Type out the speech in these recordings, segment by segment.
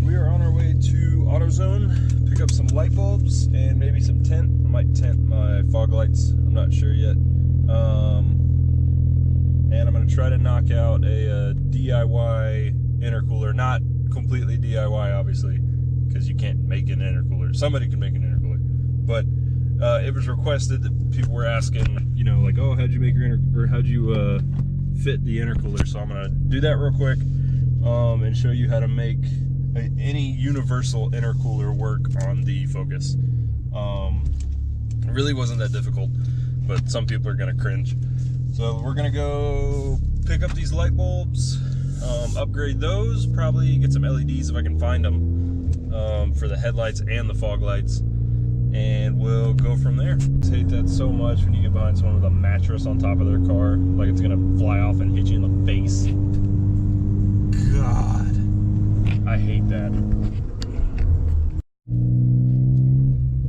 we are on our way to AutoZone, pick up some light bulbs and maybe some tint. I might tint my fog lights, I'm not sure yet. And I'm going to try to knock out a DIY intercooler, not completely DIY obviously, because you can't make an intercooler. Somebody can make an intercooler, but it was requested that people were asking, you know, like, oh, how'd you make your how'd you fit the intercooler? So I'm going to do that real quick and show you how to make any universal intercooler work on the Focus. It really wasn't that difficult, but some people are going to cringe. So we're going to go pick up these light bulbs, upgrade those, probably get some LEDs if I can find them for the headlights and the fog lights, and we'll go from there. I hate that so much when you get behind someone with a mattress on top of their car, like it's going to fly off and hit you in the face. God, I hate that.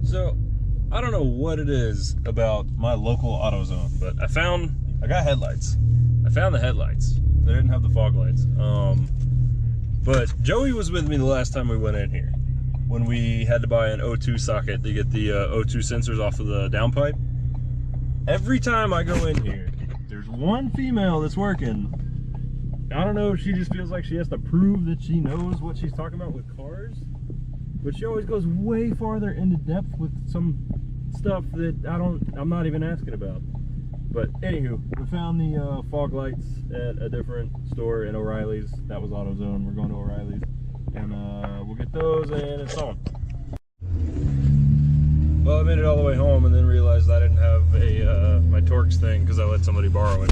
So, I don't know what it is about my local AutoZone, but I got headlights. I found the headlights. They didn't have the fog lights. But Joey was with me the last time we went in here, when we had to buy an O2 socket to get the O2 sensors off of the downpipe. Every time I go in here, there's one female that's working. I don't know if she just feels like she has to prove that she knows what she's talking about with cars, but she always goes way farther into depth with some stuff that I'm not even asking about. But anywho, we found the fog lights at a different store in O'Reilly's. That was AutoZone. We're going to O'Reilly's, and we'll get those and install them. Well, I made it all the way home and then realized I didn't have my Torx thing because I let somebody borrow it.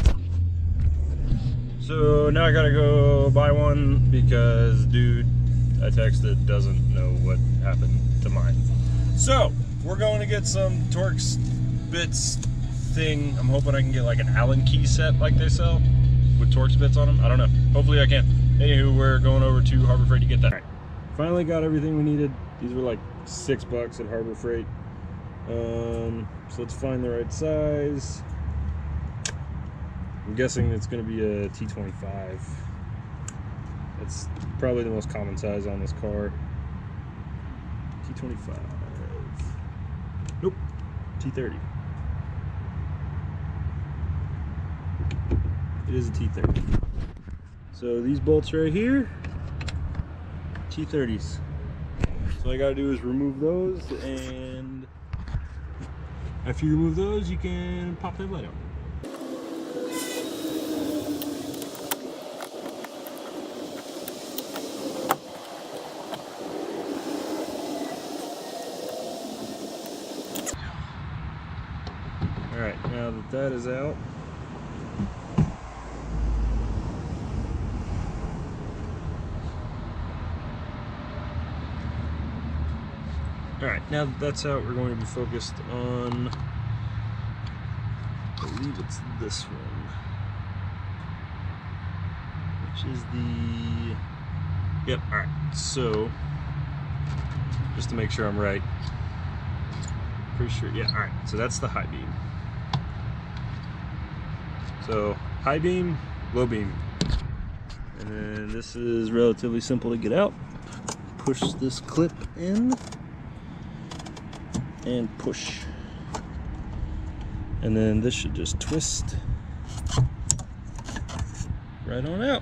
So now I gotta go buy one because dude I texted doesn't know what happened to mine. So we're going to get some Torx bits thing. I'm hoping I can get like an Allen key set like they sell with Torx bits on them. I don't know. Hopefully I can. Anywho, we're going over to Harbor Freight to get that. Right. Finally got everything we needed. These were like $6 at Harbor Freight. So let's find the right size. I'm guessing it's going to be a T25. That's probably the most common size on this car. T25. Nope. T30. It is a T30. So these bolts right here, T30s. So all I gotta do is remove those, and after you remove those, you can pop that light out. All right, now that that is out, now that that's out, we're going to be focused on, I believe it's this one, which is the, yep, all right, so, just to make sure I'm right, pretty sure, yeah, all right, so that's the high beam. So, high beam, low beam, and then this is relatively simple to get out. Push this clip in, and push, and then this should just twist right on out.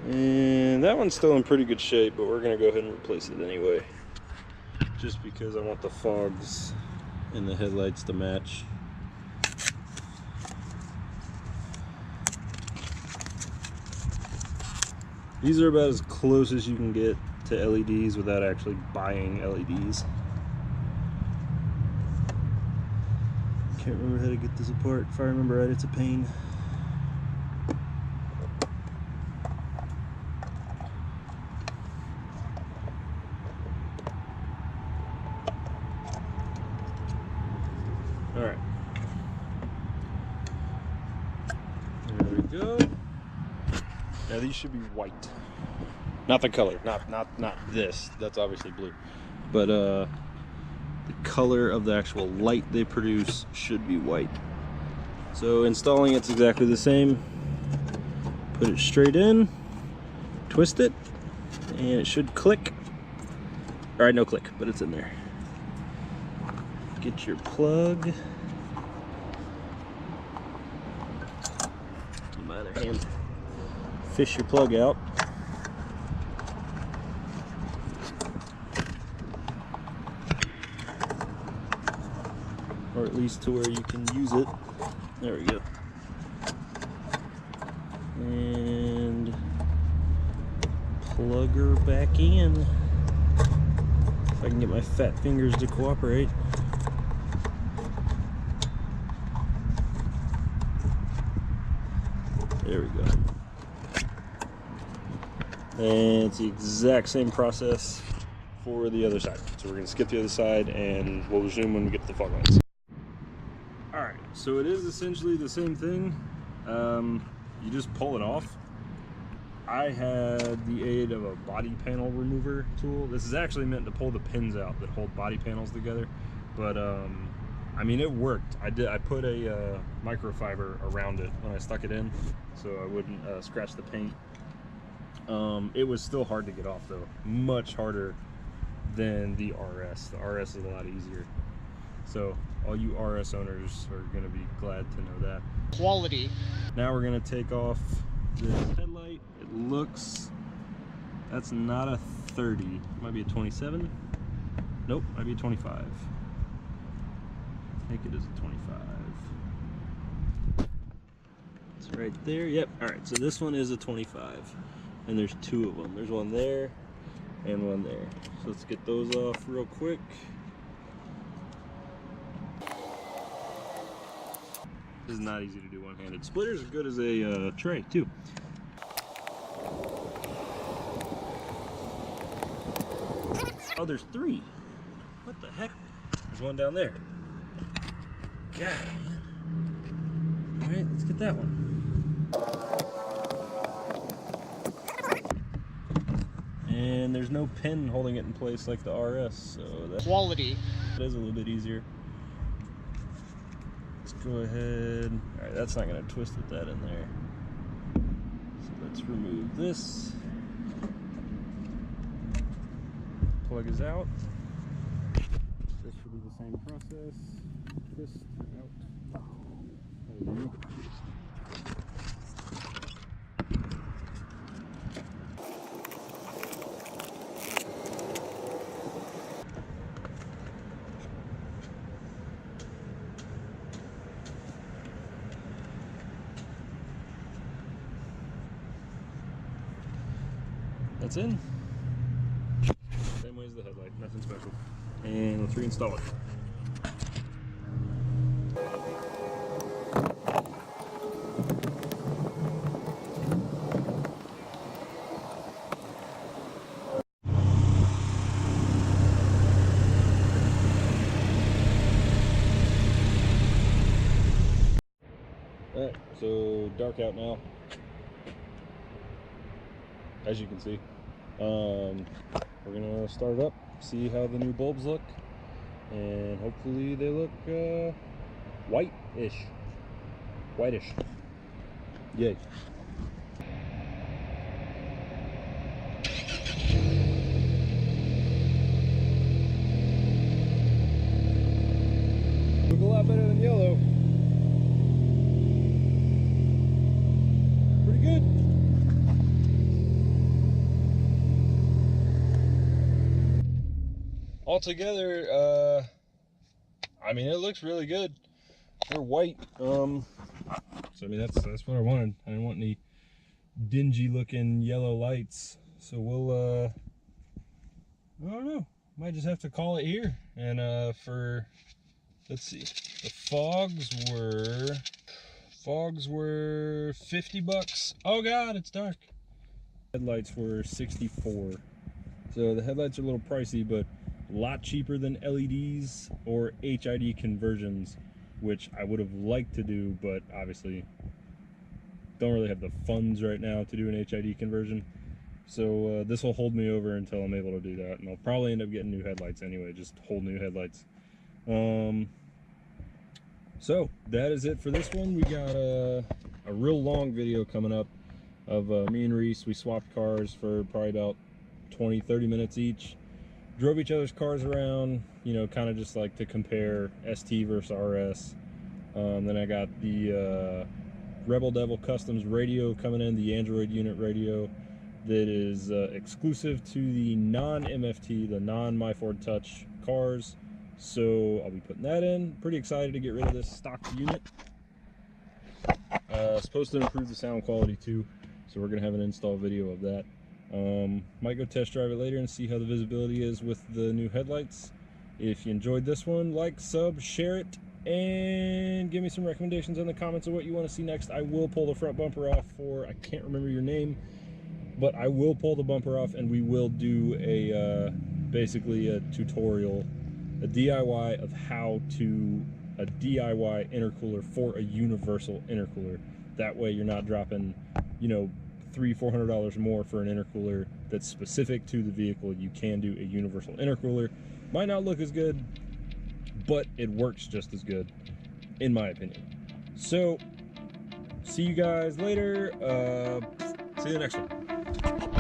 And that one's still in pretty good shape, but we're gonna go ahead and replace it anyway, just because I want the fogs and the headlights to match. These are about as close as you can get to LEDs without actually buying LEDs. Can't remember how to get this apart. If I remember right, it's a pain. All right. There we go. Now these should be white. Not the color, not this. That's obviously blue. But the color of the actual light they produce should be white. So installing it's exactly the same. Put it straight in, twist it, and it should click. All right, no click, but it's in there. Get your plug. In my other hand, fish your plug out. Or at least to where you can use it. There we go. And plug her back in. If I can get my fat fingers to cooperate. There we go. And it's the exact same process for the other side. So we're going to skip the other side and we'll resume when we get to the fog lights. Alright, so it is essentially the same thing. You just pull it off. I had the aid of a body panel remover tool. This is actually meant to pull the pins out that hold body panels together. But I mean, it worked. I put a microfiber around it when I stuck it in, so I wouldn't scratch the paint. It was still hard to get off though. Much harder than the RS. The RS is a lot easier. So all you RS owners are going to be glad to know that. Quality. Now we're going to take off this headlight. It looks, that's not a 30. It might be a 27. Nope, might be a 25. I think it is a 25. It's right there. Yep. All right, so this one is a 25. And there's two of them. There's one there and one there. So let's get those off real quick. This is not easy to do one-handed. Splitter's as good as a tray too. Oh, there's three. What the heck? There's one down there. God, man. All right, let's get that one. And there's no pin holding it in place like the RS, so that Quality. is a little bit easier. Let's go ahead. All right, that's not going to twist with that in there. So let's remove this. Plug is out. This should be the same process. Twist out. There we go. That's in. Same way as the headlight, nothing special. And let's reinstall it. Alright, so dark out now, as you can see. We're gonna start it up, see how the new bulbs look, and hopefully they look white-ish. Whitish. Yay. Look a lot better than yellow. Pretty good. Altogether, I mean, it looks really good. They're white. So I mean, that's what I wanted. I didn't want any dingy looking yellow lights. So we'll I don't know, might just have to call it here. And let's see, the fogs were 50 bucks. Oh god, it's dark. Headlights were 64. So the headlights are a little pricey, but a lot cheaper than LEDs or HID conversions, which I would have liked to do, but obviously don't really have the funds right now to do an HID conversion. So this will hold me over until I'm able to do that, and I'll probably end up getting new headlights anyway, just whole new headlights. So that is it for this one. We got a real long video coming up of me and Reese. We swapped cars for probably about 20-30 minutes each. Drove each other's cars around, you know, kind of just like to compare ST versus RS. Then I got the Rebel Devil Customs radio coming in, the Android unit radio that is exclusive to the non-MFT, the non-MyFord Touch cars. So I'll be putting that in. Pretty excited to get rid of this stock unit. Supposed to improve the sound quality too, so we're gonna have an install video of that. Might go test drive it later and see how the visibility is with the new headlights. If you enjoyed this one, like, sub, share it, and give me some recommendations in the comments of what you want to see next. I will pull the front bumper off for, I can't remember your name, but I will pull the bumper off and we will do a basically a tutorial, a DIY of how to a DIY intercooler for a universal intercooler. That way you're not dropping, you know, $300-400 more for an intercooler that's specific to the vehicle. You can do a universal intercooler. Might not look as good, but it works just as good, in my opinion. So, see you guys later. See you next one.